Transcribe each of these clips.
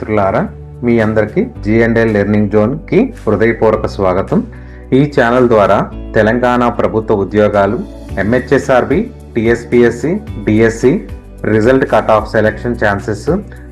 మిత్రులారా, మీ అందరికీ G&L learning జోన్కి హృదయపూర్వక స్వాగతం. ఈ ఛానల్ ద్వారా తెలంగాణ ప్రభుత్వ ఉద్యోగాలు, MHSRB, TSPSC, DSC result cut off selection chances,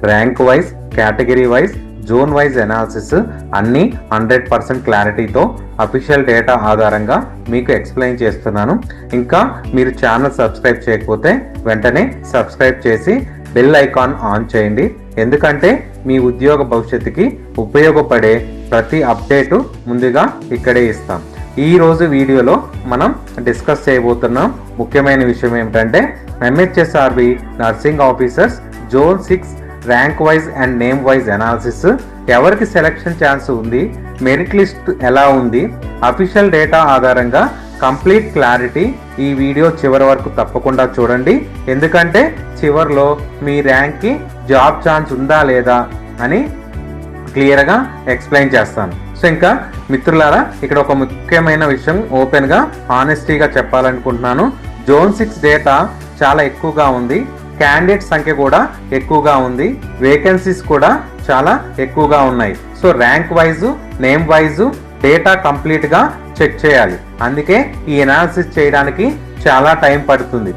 rank wise, category wise, zone wise analysis అన్నీ 100% క్లారిటీతో అఫీషియల్ డేటా ఆధారంగా మీకు ఎక్స్ప్లెయిన్ చేస్తున్నాను. ఇంకా మీరు ఛానల్ సబ్స్క్రైబ్ చేయకపోతే వెంటనే సబ్స్క్రైబ్ చేసి బెల్ ఐకాన్ ఆన్ చేయండి. ఎందుకంటే మీ ఉద్యోగ భవిష్యత్తుకి ఉపయోగపడే ప్రతి అప్డేటు ముందుగా ఇక్కడే ఇస్తాం. ఈరోజు వీడియోలో మనం డిస్కస్ చేయబోతున్నాం ముఖ్యమైన విషయం ఏమిటంటే MHSRB nursing officers zone 6 rank wise and name wise analysis, ఎవరికి సెలక్షన్ ఛాన్స్ ఉంది, మెరిట్ లిస్ట్ ఎలా ఉంది, అఫీషియల్ డేటా ఆధారంగా కంప్లీట్ క్లారిటీ ఈ వీడియో చివరి వరకు తప్పకుండా చూడండి. ఎందుకంటే చివరిలో మీ ర్యాంక్కి జాబ్ ఛాన్స్ ఉందా లేదా అని క్లియర్గా ఎక్స్ప్లెయిన్ చేస్తాను. సో ఇంకా మిత్రులారా, ఇక్కడ ఒక ముఖ్యమైన విషయం ఓపెన్గా ఆనెస్టీగా చెప్పాలనుకుంటున్నాను. జోన్ 6 డేటా చాలా ఎక్కువగా ఉంది, క్యాండిడేట్ సంఖ్య కూడా ఎక్కువగా ఉంది, వేకెన్సీస్ కూడా చాలా ఎక్కువగా ఉన్నాయి. So rank wise, name wise data కంప్లీట్గా చెక్ చేయాలి. అందుకే ఈ అనాలిసిస్ చేయడానికి చాలా టైం పడుతుంది.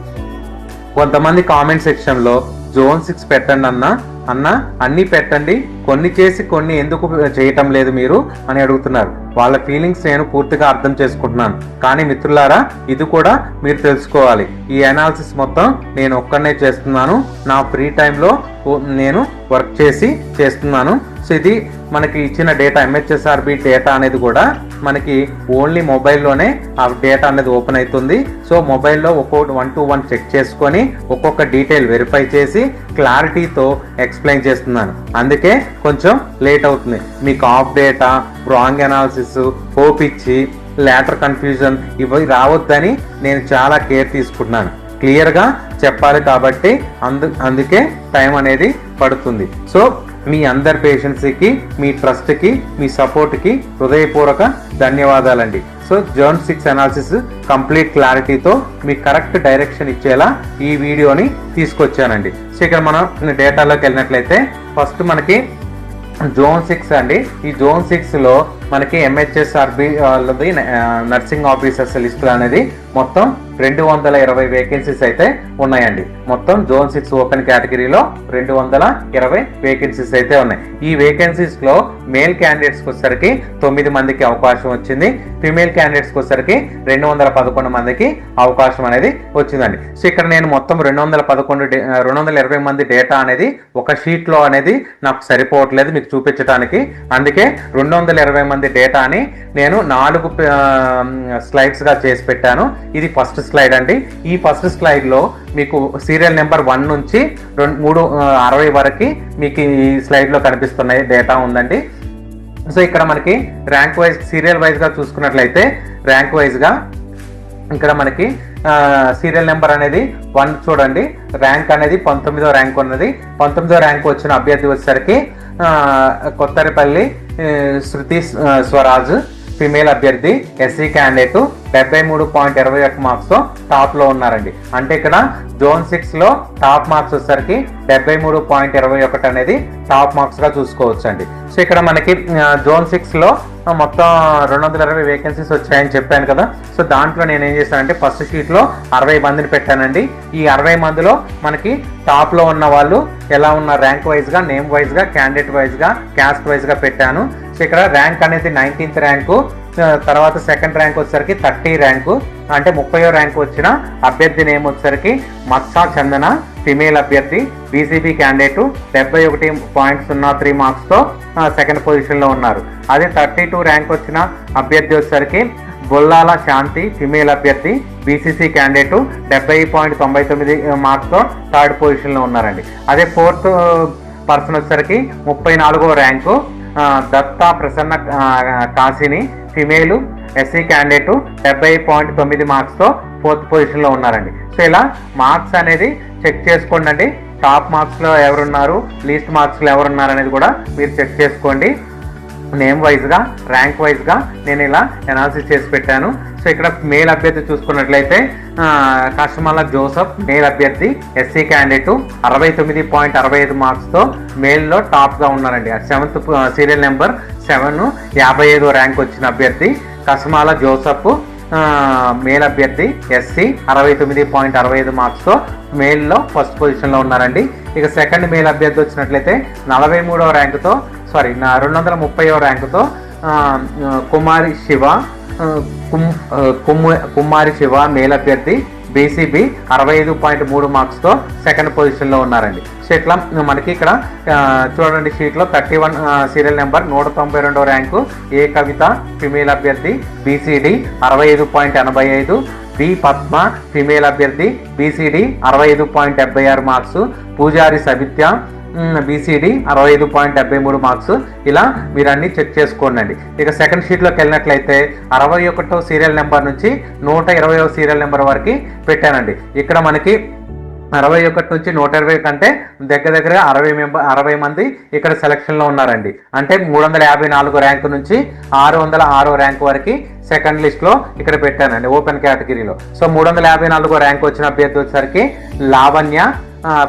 కొంతమంది కామెంట్ సెక్షన్లో జోన్ 6 పెట్టండి అన్న అన్నీ పెట్టండి, కొన్ని చేసి కొన్ని ఎందుకు చేయటం లేదు మీరు అని అడుగుతున్నారు. వాళ్ళ ఫీలింగ్స్ నేను పూర్తిగా అర్థం చేసుకుంటున్నాను. కానీ మిత్రులారా, ఇది కూడా మీరు తెలుసుకోవాలి. ఈ అనాలిసిస్ మొత్తం నేను ఒక్కనే చేస్తున్నాను, నా ఫ్రీ టైంలో నేను వర్క్ చేసి చేస్తున్నాను. సో ఇది మనకి ఇచ్చిన డేటా, MHSRB డేటా అనేది కూడా మనకి ఓన్లీ మొబైల్లోనే ఆ డేటా అనేది ఓపెన్ అవుతుంది. సో మొబైల్లో ఒక్కొక్కటి 1 to 1 చెక్ చేసుకొని ఒక్కొక్క డీటెయిల్ వెరిఫై చేసి క్లారిటీతో ఎక్స్ప్లెయిన్ చేస్తున్నాను. అందుకే కొంచెం లేట్ అవుతుంది. మీకు of data, wrong analysis, hope ఇచ్చి లేటర్ కన్ఫ్యూజన్ ఇవి రావద్దని నేను చాలా కేర్ తీసుకుంటున్నాను. క్లియర్గా చెప్పాలి కాబట్టి అందుకే టైం అనేది పడుతుంది. సో మీ అందరి పేషెన్సీకి, మీ ట్రస్ట్కి, మీ సపోర్ట్కి హృదయపూర్వక ధన్యవాదాలండి. సో జోన్ 6 అనాలిసిస్ కంప్లీట్ క్లారిటీతో మీకు కరెక్ట్ డైరెక్షన్ ఇచ్చేలా ఈ వీడియోని తీసుకొచ్చానండి. సో ఇక్కడ మనం డేటాలోకి వెళ్ళినట్లయితే ఫస్ట్ మనకి జోన్ 6 అండి. ఈ జోన్ 6లో మనకి MHSRB వాళ్ళది నర్సింగ్ ఆఫీసర్స్ లిస్ట్ అనేది మొత్తం 220 వేకెన్సీస్ అయితే ఉన్నాయండి. మొత్తం జోన్ 6 ఓపెన్ కేటగిరీలో 220 వేకెన్సీస్ అయితే ఉన్నాయి. ఈ వేకెన్సీస్ లో మేల్ క్యాండిడేట్స్కి వచ్చేసరికి 9 మందికి అవకాశం వచ్చింది, ఫిమేల్ క్యాండిడేట్స్కి వచ్చేసరికి 211 మందికి అవకాశం అనేది వచ్చిందండి. సో ఇక్కడ నేను మొత్తం 220 మంది డేటా అనేది ఒక షీట్ లో అనేది నాకు సరిపోవట్లేదు మీకు చూపించడానికి. అందుకే 220 మంది డేటాని నేను 4 స్లైడ్స్ గా చేసి పెట్టాను. ఇది ఫస్ట్ స్లైడ్ అండి. ఈ ఫస్ట్ స్లైడ్ లో మీకు సీరియల్ నెంబర్ 1 నుంచి 360 వరకు మీకు ఈ స్లైడ్ లో కనిపిస్తున్నాయి డేటా ఉందండి. సో ఇక్కడ మనకి ర్యాంక్ వైజ్, సీరియల్ వైజ్ గా చూసుకున్నట్లయితే ర్యాంక్ వైజ్ గా ఇక్కడ మనకి సీరియల్ నెంబర్ అనేది 1 చూడండి. ర్యాంక్ అనేది 19వ ర్యాంక్ ఉన్నది. 19వ ర్యాంక్ వచ్చిన అభ్యర్థి వచ్చేసరికి కొత్తరిపల్లి శృతి స్వరాజ్, ఫిమేల్ అభ్యర్థి, SC క్యాండిడేట్ 73.21 మార్క్స్తో టాప్లో ఉన్నారండి. అంటే ఇక్కడ జోన్ 6లో టాప్ మార్క్స్ వచ్చేసరికి 73.21 అనేది టాప్ మార్క్స్గా చూసుకోవచ్చు అండి. సో ఇక్కడ మనకి జోన్ 6లో మొత్తం 220 వేకెన్సీస్ వచ్చాయని చెప్పాను కదా. సో దాంట్లో నేను ఏం చేశానంటే ఫస్ట్ షీట్లో 60 మందిని పెట్టానండి. ఈ 60 మందిలో మనకి టాప్లో ఉన్న వాళ్ళు ఎలా ఉన్న ర్యాంక్ వైజ్గా, నేమ్ వైజ్గా, క్యాండిడేట్ వైజ్గా, క్యాస్ట్ వైజ్గా పెట్టాను. సో ఇక్కడ ర్యాంక్ అనేది 19th ర్యాంకు, తర్వాత సెకండ్ ర్యాంక్ వచ్చేసరికి 30 ర్యాంకు, అంటే 30వ ర్యాంక్ వచ్చిన అభ్యర్థి నేమ్ వచ్చేసరికి మత్సా చందన, ఫిమేల్ అభ్యర్థి, BCB క్యాండిడేట్ 71.03 మార్క్స్తో సెకండ్ పొజిషన్లో ఉన్నారు. అదే 32 ర్యాంక్ వచ్చిన అభ్యర్థి వచ్చేసరికి బొల్లాల శాంతి, ఫిమేల్ అభ్యర్థి, BCC క్యాండిడేట్ 70.99 మార్క్స్తో థర్డ్ పొజిషన్లో ఉన్నారండి. అదే 4th పర్సన్ వచ్చేసరికి 34వ rank Datta Prasanna Kashini, female, SC candidate 70.9 మార్క్స్తో 4th పొజిషన్లో ఉన్నారండి. సో ఇలా మార్క్స్ అనేది చెక్ చేసుకోండి. టాప్ మార్క్స్లో ఎవరున్నారు, లీస్ట్ మార్క్స్లో ఎవరున్నారు అనేది కూడా మీరు చెక్ చేసుకోండి. నేమ్ వైజ్గా, ర్యాంక్ వైజ్గా నేను ఇలా అనాలిసిస్ చేసి పెట్టాను. సో ఇక్కడ మేల్ అభ్యర్థి చూసుకున్నట్లయితే కష్టమల్ల జోసఫ్ మేల్ అభ్యర్థి ఎస్సీ క్యాండిడేట్ 69.65 మార్క్స్తో మేల్లో టాప్గా ఉన్నారండి. 7th సీరియల్ నెంబర్ 7 55వ ర్యాంక్ వచ్చిన అభ్యర్థి కష్టమల్ల జోసఫ్ మేల్ అభ్యర్థి ఎస్సీ 69.65 మార్క్స్తో మేల్లో ఫస్ట్ పొజిషన్లో ఉన్నారండి. ఇక సెకండ్ మేల్ అభ్యర్థి వచ్చినట్లయితే 43వ ర్యాంకుతో 230వ ర్యాంకుతో కుమారి శివ మేల్ అభ్యర్థి బీసీబీ 65.3 మార్క్స్తో సెకండ్ పొజిషన్లో ఉన్నారండి. సో ఇట్లా మనకి ఇక్కడ చూడండి షీట్లో 31 సీరియల్ నెంబర్ 192వ ర్యాంకు ఏ కవిత ఫిమేల్ అభ్యర్థి బీసీడీ 65.85, బి పద్మ ఫిమేల్ అభ్యర్థి బీసీడీ 65.76 మార్క్స్, పూజారి సవిత్య బీసీడీ 65.73 మార్క్స్. ఇలా మీరు అన్ని చెక్ చేసుకోండి. ఇక సెకండ్ షీట్లోకి వెళ్ళినట్లయితే 61వ సీరియల్ నెంబర్ నుంచి 120వ సీరియల్ నెంబర్ వరకు పెట్టానండి. ఇక్కడ మనకి 61 నుంచి 120 కంటే దగ్గర 60 మంది ఇక్కడ సెలక్షన్లో ఉన్నారండి. అంటే 354 ర్యాంకు నుంచి 606 ర్యాంక్ వరకు సెకండ్ లిస్ట్లో ఇక్కడ పెట్టానండి ఓపెన్ కేటగిరీలో. సో 354 ర్యాంక్ వచ్చిన అభ్యర్థి వచ్చేసరికి లావణ్య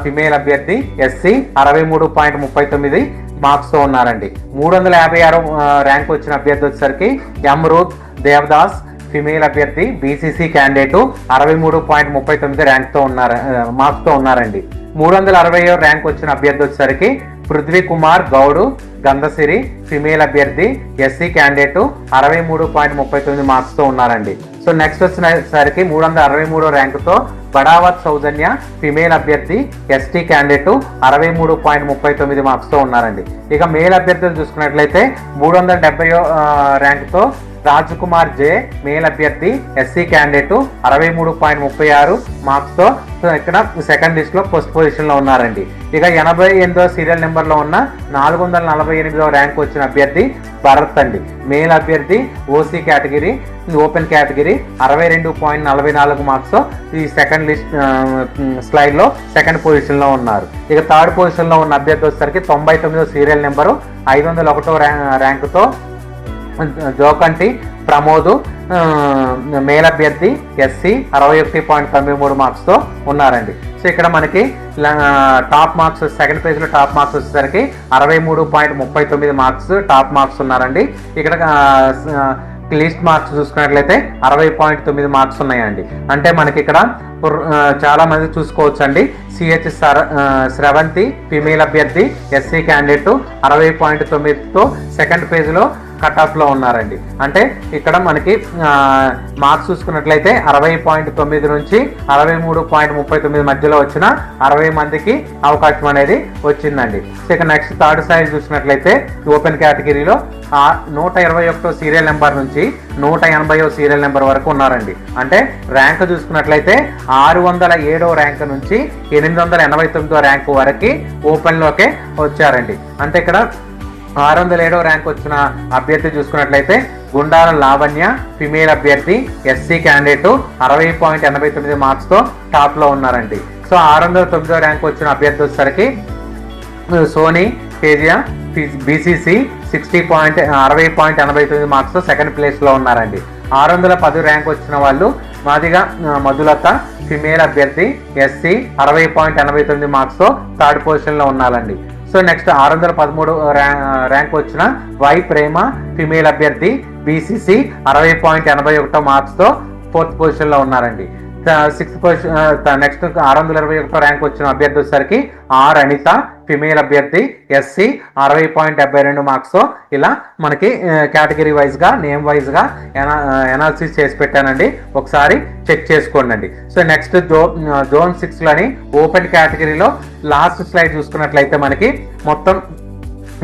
ఫిమేల్ అభ్యర్థి ఎస్సీ 63.39 మార్క్స్తో ఉన్నారండి. 356 ర్యాంక్ వచ్చిన అభ్యర్థి వచ్చేసరికి అమృత్ దేవదాస్ ఫిమేల్ అభ్యర్థి బీసీసీ క్యాండిడేట్ 63.39 మార్క్స్తో ఉన్నారండి. 360వ ర్యాంక్ వచ్చిన అభ్యర్థి వచ్చేసరికి పృథ్వీ కుమార్ గౌడ్ గంధసిరి ఫిమేల్ అభ్యర్థి ఎస్సీ క్యాండిడేట్ 63.39 మార్క్స్తో ఉన్నారండి. సో నెక్స్ట్ వచ్చినసరికి 363వ ర్యాంకుతో బడావత్ సౌజన్య ఫిమేల్ అభ్యర్థి ఎస్టీ క్యాండిడేట్ 63.39 మార్క్స్తో ఉన్నారండి. ఇక మేల్ అభ్యర్థులు చూసుకున్నట్లయితే 370వ ర్యాంకుతో రాజ్కుమార్ జే మేల్ అభ్యర్థి ఎస్సీ క్యాండిడేట్ 63.36 మార్క్స్తో ఇక్కడ సెకండ్ లిస్ట్లో ఫస్ట్ పొజిషన్లో ఉన్నారండి. ఇక 88వ సీరియల్ నెంబర్లో ఉన్న 448వ ర్యాంక్ వచ్చిన అభ్యర్థి భరత్ అండి మేల్ అభ్యర్థి ఓసీ కేటగిరీ ఓపెన్ కేటగిరీ 62.44 మార్క్స్తో ఈ సెకండ్ లిస్ట్ స్లైడ్లో సెకండ్ పొజిషన్లో ఉన్నారు. ఇక థర్డ్ పొజిషన్లో ఉన్న అభ్యర్థి వచ్చేసరికి 99వ సీరియల్ నెంబరు 501వ ర్యాంకుతో జోకంటి ప్రమోద్ మేల్ అభ్యర్థి ఎస్సీ 61.93 మార్క్స్తో ఉన్నారండి. సో ఇక్కడ మనకి టాప్ మార్క్స్ సెకండ్ పేజ్లో టాప్ మార్క్స్ వచ్చేసరికి 63.39 మార్క్స్ టాప్ మార్క్స్ ఉన్నారండి. ఇక్కడ లిస్ట్ మార్క్స్ చూసుకున్నట్లయితే 60.9 మార్క్స్ ఉన్నాయండి. అంటే మనకి ఇక్కడ చాలా మంది చూసుకోవచ్చు అండి. సిహెచ్ స్రవంతి ఫిమేల్ అభ్యర్థి ఎస్సీ క్యాండిడేట్ 60.9తో సెకండ్ పేజ్లో కట్ ఆఫ్లో ఉన్నారండి. అంటే ఇక్కడ మనకి మార్క్స్ చూసుకున్నట్లయితే 60.9 నుంచి 63.39 మధ్యలో వచ్చిన 60 మందికి అవకాశం అనేది వచ్చిందండి. సో ఇక నెక్స్ట్ థర్డ్ సైజ్ చూసినట్లయితే ఓపెన్ కేటగిరీలో 121వ సీరియల్ నెంబర్ నుంచి 180వ సీరియల్ నెంబర్ వరకు ఉన్నారండి. అంటే ర్యాంక్ చూసుకున్నట్లయితే 607వ ర్యాంక్ నుంచి 889వ ర్యాంక్ వరకు ఓపెన్లోకే వచ్చారండి. అంటే ఇక్కడ 607వ ర్యాంక్ వచ్చిన అభ్యర్థి చూసుకున్నట్లయితే గుండాల లావణ్య ఫిమేల్ అభ్యర్థి ఎస్సీ క్యాండిడేట్ 60.89 మార్క్స్తో టాప్లో ఉన్నారండి. సో 609వ ర్యాంక్ వచ్చిన అభ్యర్థి వచ్చేసరికి సోనీ కేజియా బీసీసీ 60.89 మార్క్స్తో సెకండ్ ప్లేస్లో ఉన్నారండి. 610 ర్యాంక్ వచ్చిన వాళ్ళు మాదిగా మధులత ఫిమేల్ అభ్యర్థి ఎస్సీ 60.89 మార్క్స్తో థర్డ్ పొజిషన్లో ఉన్నారండి. సో నెక్స్ట్ 613 ర్యాంక్ వచ్చిన వై ప్రేమ ఫిమేల్ అభ్యర్థి బీసీసీ 60.81 మార్క్స్తో ఫోర్త్ పొజిషన్లో ఉన్నారండి. సిక్స్త్ పొజిషన్ నెక్స్ట్ 621 ర్యాంక్ వచ్చిన అభ్యర్థి వచ్చేసరికి ఆర్ అనిత ఫిమేల్ అభ్యర్థి ఎస్సీ 60.72 మార్క్స్తో ఇలా మనకి కేటగిరీ వైజ్గా నేమ్ వైజ్గా ఎనాలిసిస్ చేసి పెట్టానండి. ఒకసారి చెక్ చేసుకోండి. సో నెక్స్ట్ జోన్ 6లోని ఓపెన్ కేటగిరీలో లాస్ట్ స్లైడ్ చూసుకున్నట్లయితే మనకి మొత్తం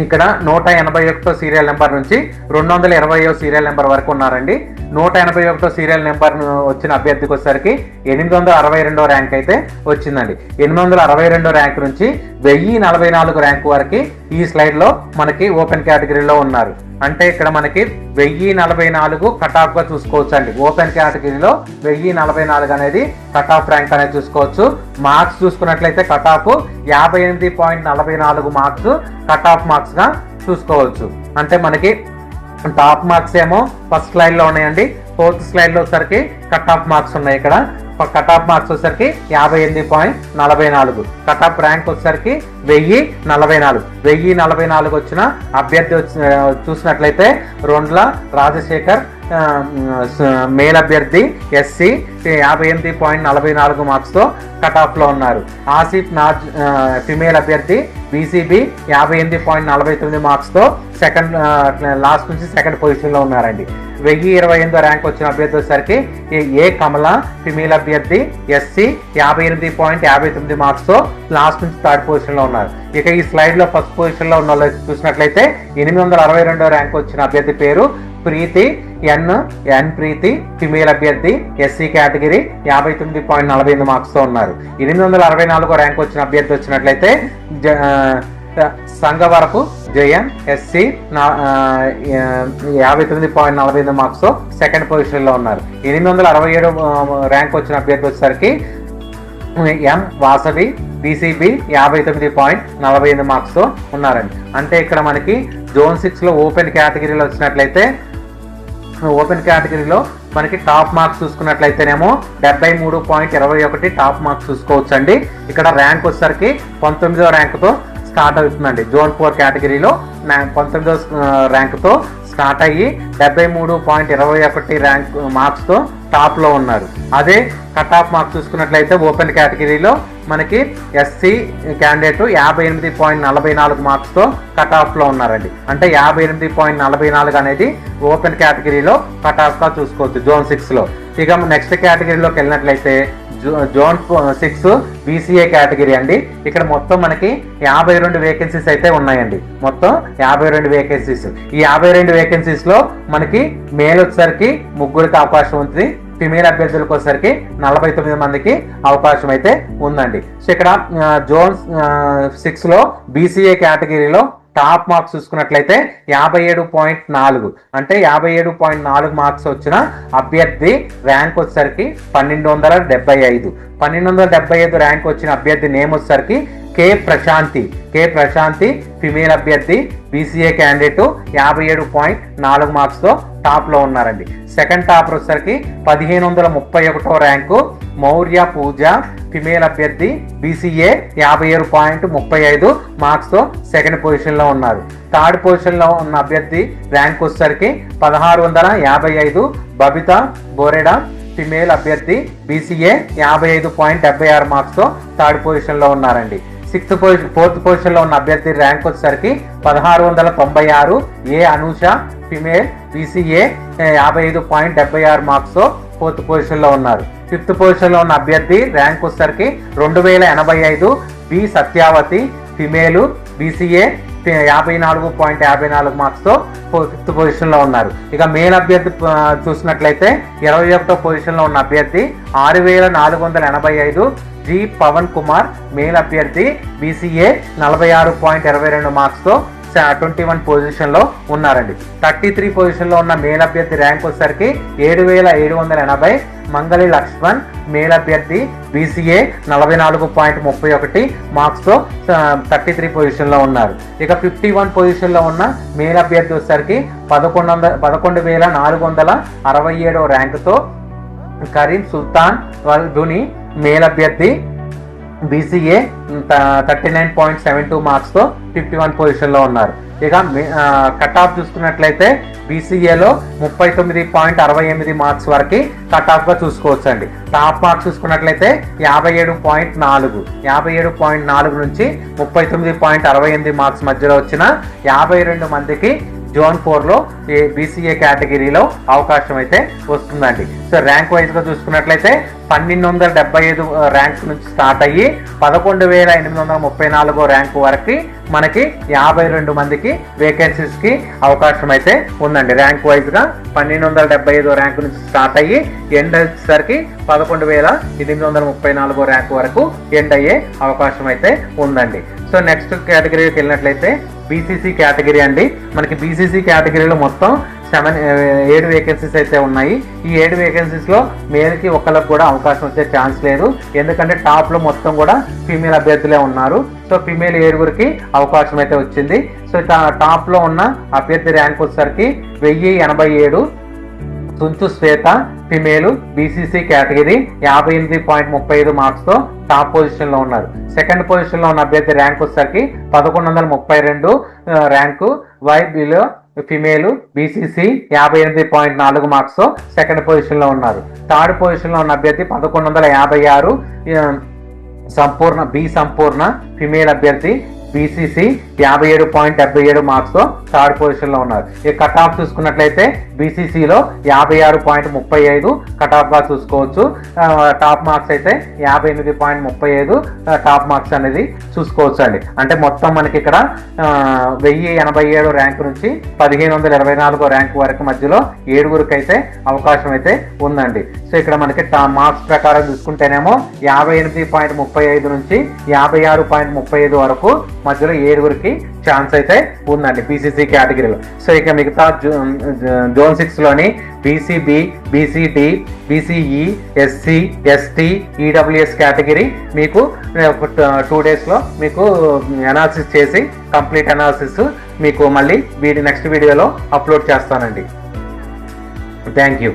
ఇక్కడ 181వ సీరియల్ నెంబర్ నుంచి 220వ సీరియల్ నెంబర్ వరకు ఉన్నారండి. 181వ సీరియల్ నెంబర్ వచ్చిన అభ్యర్థికి వచ్చేసరికి 862వ ర్యాంక్ అయితే వచ్చిందండి. 862 ర్యాంక్ నుంచి 1044 ర్యాంక్ వరకు ఈ స్లైడ్లో మనకి ఓపెన్ కేటగిరీలో ఉన్నారు. అంటే ఇక్కడ మనకి 1044 కట్ ఆఫ్గా చూసుకోవచ్చు అండి. ఓపెన్ కేటగిరీలో 1044 అనేది కట్ ఆఫ్ ర్యాంక్ అనేది చూసుకోవచ్చు. మార్క్స్ చూసుకున్నట్లయితే cut off 58.44 marks cut off మార్క్స్గా చూసుకోవచ్చు. అంటే మనకి టాప్ మార్క్స్ ఏమో ఫస్ట్ లైన్లో ఉన్నాయండి. ఫోర్త్ స్లైడ్లో వచ్చేసరికి కట్ ఆఫ్ మార్క్స్ ఉన్నాయి. ఇక్కడ కట్ ఆఫ్ మార్క్స్ వచ్చేసరికి 58.44. కట్ ఆఫ్ ర్యాంక్ వచ్చేసరికి 1044. 1044 వచ్చిన అభ్యర్థి చూసినట్లయితే రొండ్ల రాజశేఖర్ మేల్ అభ్యర్థి ఎస్సీ 58.44 మార్క్స్తో కట్ ఆఫ్లో ఉన్నారు. ఆసిఫ్ నాజ్ ఫిమేల్ అభ్యర్థి బీసీబీ 58.49 మార్క్స్తో సెకండ్ లాస్ట్ నుంచి సెకండ్ పొజిషన్లో ఉన్నారండి. 1028 ర్యాంక్ వచ్చిన అభ్యర్థి వచ్చేసరికి ఏ కమల ఫిమేల్ అభ్యర్థి ఎస్సీ 58.59 మార్క్స్తో లాస్ట్ నుంచి థర్డ్ పొజిషన్లో ఉన్నారు. ఇక ఈ స్లైడ్లో ఫస్ట్ పొజిషన్లో ఉన్న వాళ్ళు చూసినట్లయితే 862 ర్యాంక్ వచ్చిన అభ్యర్థి పేరు ప్రీతి ఎన్ ప్రీతి ఫిమేల్ అభ్యర్థి ఎస్సీ కేటగిరీ 59.48 మార్క్స్తో ఉన్నారు. 864 ర్యాంక్ వచ్చిన అభ్యర్థి వచ్చినట్లయితే సంఘవరపు జయన్ ఎస్సీ 59.48 మార్క్స్తో సెకండ్ పొజిషన్లో ఉన్నారు. 867 ర్యాంక్ వచ్చిన అభ్యర్థి వచ్చేసరికి ఎం వాసవి బీసీబీ 59.48 మార్క్స్తో ఉన్నారండి. అంటే ఇక్కడ మనకి జోన్ 6లో ఓపెన్ కేటగిరీలో వచ్చినట్లయితే ఓపెన్ కేటగిరీలో మనకి టాప్ మార్క్స్ చూసుకున్నట్లయితేనేమో 73.21 టాప్ మార్క్స్ చూసుకోవచ్చు అండి. ఇక్కడ ర్యాంక్ వచ్చేసరికి 19వ ర్యాంకుతో స్టార్ట్ అవుతుందండి. జోన్ 4 కేటగిరీలో 19వ ర్యాంకుతో స్టార్ట్ అయ్యి 73.21 ర్యాంక్ మార్క్స్తో టాప్లో ఉన్నారు. అదే కట్ ఆఫ్ మార్క్స్ చూసుకున్నట్లయితే ఓపెన్ కేటగిరీలో మనకి ఎస్సీ క్యాండిడేట్ 58.44 మార్క్స్తో కట్ ఆఫ్లో ఉన్నారండి. అంటే 58.44 అనేది ఓపెన్ కేటగిరీలో కట్ ఆఫ్గా చూసుకోవచ్చు జోన్ 6లో. ఇక నెక్స్ట్ కేటగిరీలోకి వెళ్ళినట్లయితే జోన్ 6 బీసీఏ కేటగిరీ అండి. ఇక్కడ మొత్తం మనకి 52 వేకెన్సీస్ అయితే ఉన్నాయండి. మొత్తం 52 వేకెన్సీస్. ఈ 52 వేకెన్సీస్లో మనకి మేల్ వచ్చేసరికి 3 అవకాశం ఉంది. ఫిమేల్ అభ్యర్థులకు వచ్చేసరికి 49 మందికి అవకాశం అయితే ఉందండి. సో ఇక్కడ జోన్ 6లో బీసీఏ కేటగిరీలో టాప్ మార్క్స్ చూసుకున్నట్లయితే 57.4 అంటే 57.4 మార్క్స్ వచ్చిన అభ్యర్థి ర్యాంక్ వచ్చేసరికి 1275. 1275 ర్యాంక్ వచ్చిన అభ్యర్థి నేమ్ వచ్చేసరికి కే ప్రశాంతి ఫిమేల్ అభ్యర్థి బీసీఏ క్యాండిడేట్ 57.4 మార్క్స్తో టాప్లో ఉన్నారండి. సెకండ్ టాపర్ వచ్చేసరికి 1531 ర్యాంకు మౌర్య పూజ ఫిమేల్ అభ్యర్థి బీసీఏ 57.35 మార్క్స్తో సెకండ్ పొజిషన్లో ఉన్నారు. థర్డ్ పొజిషన్లో ఉన్న అభ్యర్థి ర్యాంక్ వచ్చేసరికి 1655 బబితా బోరెడా ఫిమేల్ అభ్యర్థి బీసీఏ 55.76 మార్క్స్తో థర్డ్ పొజిషన్లో ఉన్నారండి. ఫోర్త్ పొజిషన్లో ఉన్న అభ్యర్థి ర్యాంక్ వచ్చేసరికి 1696 ఏ అనూష ఫిమేల్ బీసీఏ 55.76 మార్క్స్తో ఫోర్త్ పొజిషన్లో ఉన్నారు. ఫిఫ్త్ పొజిషన్లో ఉన్న అభ్యర్థి ర్యాంక్ వచ్చేసరికి 2085 B Satyavathi female BCA 54.54 మార్క్స్తో fifth పొజిషన్లో ఉన్నారు. ఇక మేల్ అభ్యర్థి చూసినట్లయితే 21వ పొజిషన్లో ఉన్న అభ్యర్థి 6485 జి పవన్ కుమార్ మేల్ అభ్యర్థి బీసీఏ 46.22 మార్క్స్తో 21 పొజిషన్లో ఉన్నారండి. 33 పొజిషన్లో ఉన్న మేల్ అభ్యర్థి ర్యాంక్ వచ్చేసరికి 7780 మంగళి లక్ష్మణ్ మేల్ అభ్యర్థి బీసీఏ 44.31 మార్క్స్తో 33 పొజిషన్లో ఉన్నారు. ఇక 51 పొజిషన్లో ఉన్న మేల్ అభ్యర్థి వచ్చేసరికి 11,467 ర్యాంకుతో కరీం సుల్తాన్ వల్దుని మేల్ అభ్యర్థి బీసీఏ 39.72 మార్క్స్తో 51 పొజిషన్లో ఉన్నారు. ఇక కట్ ఆఫ్ చూసుకున్నట్లయితే బీసీఏలో 39.68 మార్క్స్ వరకు కట్ ఆఫ్గా చూసుకోవచ్చండి. టాప్ మార్క్స్ చూసుకున్నట్లయితే 57.4 నుంచి 39.68 మార్క్స్ మధ్యలో వచ్చిన 52 మందికి జోన్ 4లో బీసీఏ కేటగిరీలో అవకాశం అయితే వస్తుందండి. సో ర్యాంక్ వైజ్గా చూసుకున్నట్లయితే 1275 ర్యాంక్ నుంచి స్టార్ట్ అయ్యి 11,834 ర్యాంక్ వరకు మనకి 52 మందికి వేకెన్సీస్కి అవకాశం అయితే ఉందండి. ర్యాంక్ వైజ్గా 1275 ర్యాంక్ నుంచి స్టార్ట్ అయ్యి ఎండ్ వచ్చేసరికి 11,834 ర్యాంక్ వరకు ఎండ్ అయ్యే అవకాశం అయితే ఉందండి. సో నెక్స్ట్ కేటగిరీకి వెళ్ళినట్లయితే బీసీసీ కేటగిరీ అండి. మనకి బీసీసీ కేటగిరీలో మొత్తం 7 వేకెన్సీస్ అయితే ఉన్నాయి. ఈ 7 వేకెన్సీస్లో మేల్కి ఒకళ్ళకి కూడా అవకాశం వచ్చే ఛాన్స్ లేదు. ఎందుకంటే టాప్లో మొత్తం కూడా ఫీమేల్ అభ్యర్థులే ఉన్నారు. సో ఫీమేల్ 7గురికి అవకాశం అయితే వచ్చింది. సో టాప్లో ఉన్న అభ్యర్థి ర్యాంక్ వచ్చేసరికి 1087 తుంచు శ్వేత ఫిమేల్ బీసీసీ కేటగిరీ 58.35 మార్క్స్తో టాప్ పొజిషన్లో ఉన్నారు. సెకండ్ పొజిషన్లో ఉన్న అభ్యర్థి ర్యాంక్ వచ్చేసరికి 1132 ర్యాంకు. వై బిలో ఫిమేల్ బీసీసీ 58.4 మార్క్స్తో సెకండ్ పొజిషన్లో ఉన్నారు. థర్డ్ పొజిషన్లో ఉన్న అభ్యర్థి 1156 సంపూర్ణ ఫిమేల్ అభ్యర్థి బీసీసీ 57.77 మార్క్స్తో థర్డ్ పొజిషన్లో ఉన్నారు. ఈ కట్ ఆఫ్ చూసుకున్నట్లయితే బీసీసీలో 56.35 కట్ ఆఫ్గా చూసుకోవచ్చు. టాప్ మార్క్స్ అయితే 58.35 టాప్ మార్క్స్ అనేది చూసుకోవచ్చు అండి. అంటే మొత్తం మనకి ఇక్కడ 1087 ర్యాంక్ నుంచి 1524 ర్యాంక్ వరకు మధ్యలో 7గురికి అయితే అవకాశం అయితే ఉందండి. సో ఇక్కడ మనకి మార్క్స్ ప్రకారం చూసుకుంటేనేమో 58.35 నుంచి 56.35 వరకు మధ్యలో 7గురికి ఛాన్స్ అయితే ఉందండి బీసీసీ కేటగిరీలో. సో ఇక మిగతా జోన్ 6లోని BCB, BCD, BCE, SC, ST, EWS category మీకు 2 డేస్లో మీకు అనాలిసిస్ చేసి కంప్లీట్ అనాలిసిస్ మీకు మళ్ళీ నెక్స్ట్ వీడియోలో అప్లోడ్ చేస్తానండి. Thank you.